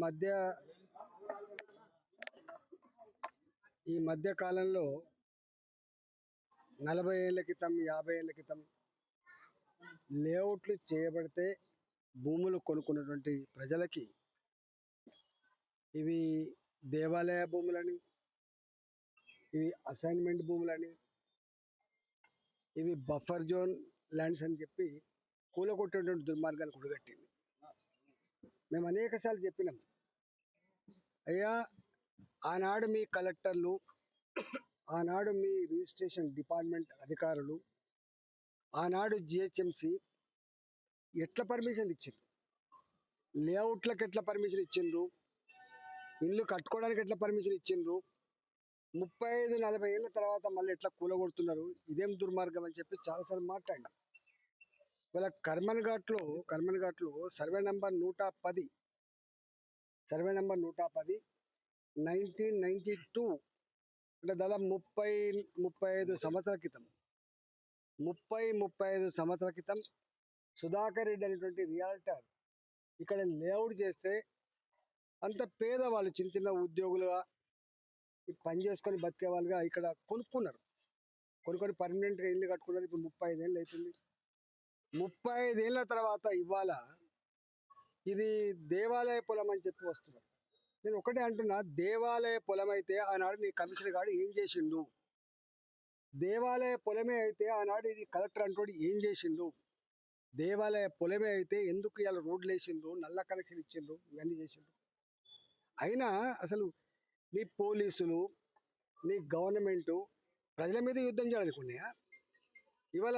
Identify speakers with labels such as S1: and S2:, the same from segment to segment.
S1: మధ్య ఈ మధ్య కాలంలో 40 ఏళ్ల క్రితం 50 ఏళ్ల క్రితం లేఅవుట్లు చేయబడితే భూములు కొనుక్కున్నటువంటి ప్రజలకి ఇవి దేవాలయ భూములని, ఇవి అసైన్మెంట్ భూములని, ఇవి బఫర్ జోన్ ల్యాండ్స్ అని చెప్పి కూలగొట్టేటువంటి దుర్మార్గాలు కూడగట్టింది. మేము అనేక సార్లు చెప్పినాం, అయ్యా ఆనాడు మీ కలెక్టర్లు, ఆనాడు మీ రిజిస్ట్రేషన్ డిపార్ట్మెంట్ అధికారులు, ఆనాడు జిహెచ్ఎంసి ఎట్లా పర్మిషన్ ఇచ్చిండ్రు, లేఅవుట్లకు ఎట్లా పర్మిషన్ ఇచ్చిండ్రు, ఇల్లు కట్టుకోవడానికి ఎట్లా పర్మిషన్ ఇచ్చిండ్రు, 35-40 ఏళ్ళ తర్వాత మళ్ళీ ఎట్లా కూలగొడుతున్నారు, ఇదేం దుర్మార్గం అని చెప్పి చాలాసార్లు మాట్లాడినాం. ఇవాళ కర్మన్ ఘాట్లో సర్వే నెంబర్ 110 1992 అంటే దాదాపు 35 సంవత్సరాల క్రితం 35 సంవత్సరాల క్రితం సుధాకర్ రెడ్డి అనేటువంటి రియాల్టర్ ఇక్కడ లేఅవుట్ చేస్తే అంత పేదవాళ్ళు చిన్న చిన్న ఉద్యోగులుగా పని చేసుకొని బతికే వాళ్ళుగా ఇక్కడ కొనుక్కొని పర్మనెంట్గా ఇల్లు కట్టుకున్నారు. ఇప్పుడు 35 ఏళ్ళు అవుతుంది. 35 ఏళ్ళ తర్వాత ఇవాళ ఇది దేవాలయ పొలం అని చెప్పి వస్తున్నారు. నేను ఒకటే అంటున్నా, దేవాలయ పొలం అయితే ఆనాడు నీ కమిషనర్ గారు ఏం చేసిండు? దేవాలయ పొలమే అయితే ఆనాడు ఇది కలెక్టర్ అంటోడు ఏం చేసిండు? దేవాలయ పొలమే అయితే ఎందుకు ఇలా రోడ్లు వేసిండ్రు, నల్ల కనెక్షన్ ఇచ్చిండ్రు, ఇవన్నీ చేసిండ్రు? అయినా అసలు నీ పోలీసులు, నీ గవర్నమెంటు ప్రజల మీద యుద్ధం చేయాలనుకున్నాయా? ఇవాళ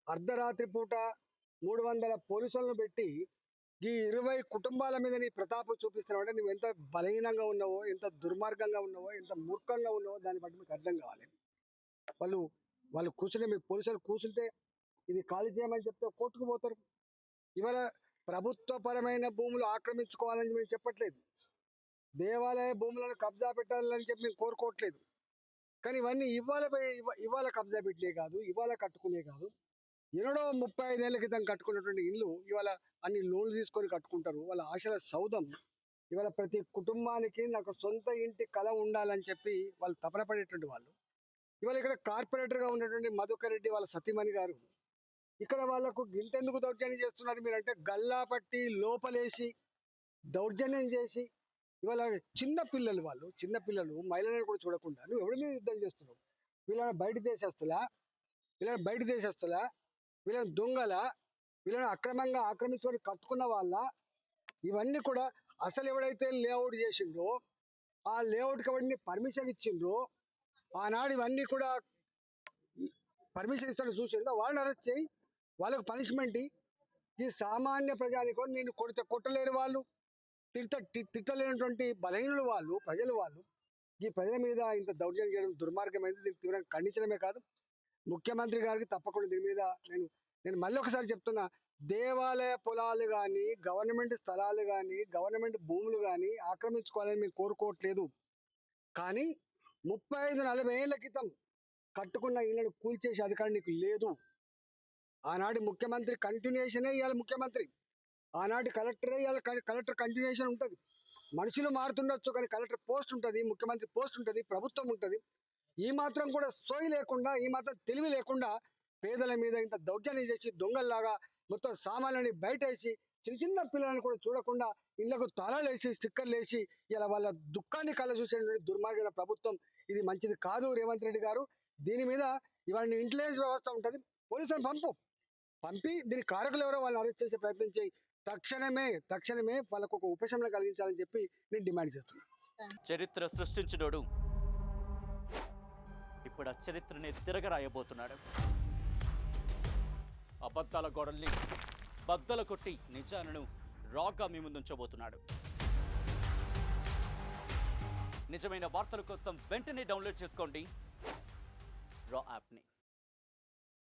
S1: అర్ధరాత్రి పూట 300 పోలీసులను పెట్టి ఈ 20 కుటుంబాల మీద నీ ప్రతాపం చూపిస్తున్నావు అంటే నువ్వు ఎంత బలహీనంగా ఉన్నావో, ఎంత దుర్మార్గంగా ఉన్నావో, ఎంత మూర్ఖంగా ఉన్నావో దాన్ని బట్టి మీకు అర్థం కావాలి. వాళ్ళు కూర్చుంటే, మీ పోలీసులు కూర్చుంటే ఇది ఖాళీ చేయమని చెప్తే కోర్టుకు పోతారు. ఇవాళ ప్రభుత్వపరమైన భూములు ఆక్రమించుకోవాలని మేము చెప్పట్లేదు, దేవాలయ భూములను కబ్జా పెట్టాలని చెప్పి మేము కోరుకోవట్లేదు. కానీ ఇవన్నీ ఇవాళ కబ్జా పెట్టలే కాదు, ఇవాళ కట్టుకునే కాదు, ఎన్నడో 35 ఏళ్ల క్రితం కట్టుకున్నటువంటి ఇల్లు ఇవాళ అన్ని లోన్లు తీసుకొని కట్టుకుంటారు. వాళ్ళ ఆశల సౌధం ఇవాళ ప్రతి కుటుంబానికి నాకు సొంత ఇంటి కళ ఉండాలని చెప్పి వాళ్ళు తపన పడేటువంటి వాళ్ళు. ఇవాళ ఇక్కడ కార్పొరేటర్గా ఉన్నటువంటి మధుకర్ రెడ్డి వాళ్ళ సతీమణి గారు ఇక్కడ వాళ్ళకు గింతెందుకు దౌర్జన్యం చేస్తున్నారు మీరంటే, గల్లా పట్టి లోపలేసి దౌర్జన్యం చేసి ఇవాళ చిన్న పిల్లలు మహిళలను కూడా చూడకుండా నువ్వు ఎవరి మీద యుద్ధం చేస్తున్నావు? వీళ్ళని బయట దేశస్తులా, వీళ్ళని దొంగల, వీళ్ళని అక్రమంగా ఆక్రమించుకొని కట్టుకున్న వాళ్ళ? ఇవన్నీ కూడా అసలు ఎవడైతే లేఅవుట్ చేసిండ్రో, ఆ లేఅవుట్కి ఎవరిని పర్మిషన్ ఇచ్చిండ్రో, ఆనాడు ఇవన్నీ కూడా పర్మిషన్ ఇస్తాడు చూసిండ్రో వాళ్ళని అరెస్ట్ చేయి, వాళ్ళకు పనిష్మెంట్. ఈ సామాన్య ప్రజానికో నేను కొట్టలేరు వాళ్ళు, తిట్టలేనటువంటి బలహీనులు వాళ్ళు, ప్రజలు. ఈ ప్రజల మీద ఇంత దౌర్జన్యం చేయడం దుర్మార్గమైంది. దీన్ని తీవ్రంగా ఖండించడమే కాదు, ముఖ్యమంత్రి గారికి తప్పకుండా దీని మీద నేను మళ్ళీ ఒకసారి చెప్తున్నా, దేవాలయ పొలాలు కానీ, గవర్నమెంట్ స్థలాలు కానీ, గవర్నమెంట్ భూములు కానీ ఆక్రమించుకోవాలని మేము కోరుకోవట్లేదు. కానీ 35-40 ఏళ్ల క్రితం కట్టుకున్న ఇళ్లను కూల్చేసే అధికారం నీకు లేదు. ఆనాటి ముఖ్యమంత్రి కంటిన్యూషనే ఇవాళ ముఖ్యమంత్రి, ఆనాటి కలెక్టరే ఇవాళ కలెక్టర్ కంటిన్యూషన్ ఉంటుంది. మనుషులు మారుతుండొచ్చు కానీ కలెక్టర్ పోస్ట్ ఉంటుంది, ముఖ్యమంత్రి పోస్ట్ ఉంటుంది, ప్రభుత్వం ఉంటుంది. ఈ మాత్రం కూడా సోయి లేకుండా, ఈ మాత్రం తెలివి లేకుండా పేదల మీద ఇంత దౌర్జన్యం చేసి దొంగల్లాగా మొత్తం సామాన్లని బయట వేసి చిన్న పిల్లలను కూడా చూడకుండా ఇళ్లకు తాళాలు వేసి స్టిక్కర్లు వేసి ఇలా వాళ్ళ దుఃఖాన్ని కళ్ళ చూసేటువంటి దుర్మార్గమైన ప్రభుత్వం ఇది మంచిది కాదు. రేవంత్ రెడ్డి గారు దీని మీద ఇవాళ ఇంటెలిజెన్స్ వ్యవస్థ ఉంటుంది, పోలీసులను పంపి దీని కారకులు ఎవరో వాళ్ళని అరెస్ట్ చేసే ప్రయత్నం చేయి. తక్షణమే వాళ్ళకు ఒక ఉపశమనం కలిగించాలని చెప్పి నేను డిమాండ్ చేస్తున్నాను.
S2: చరిత్ర సృష్టించినోడు ఇప్పుడు ఆ చరిత్రని తిరగరాయబోతున్నాడు. అబద్ధాల గోడల్ని బద్దలు కొట్టి నిజాలను రాగా మీ ముందుంచబోతున్నాడు. నిజమైన వార్తల కోసం వెంటనే డౌన్లోడ్ చేసుకోండి రా యాప్ని.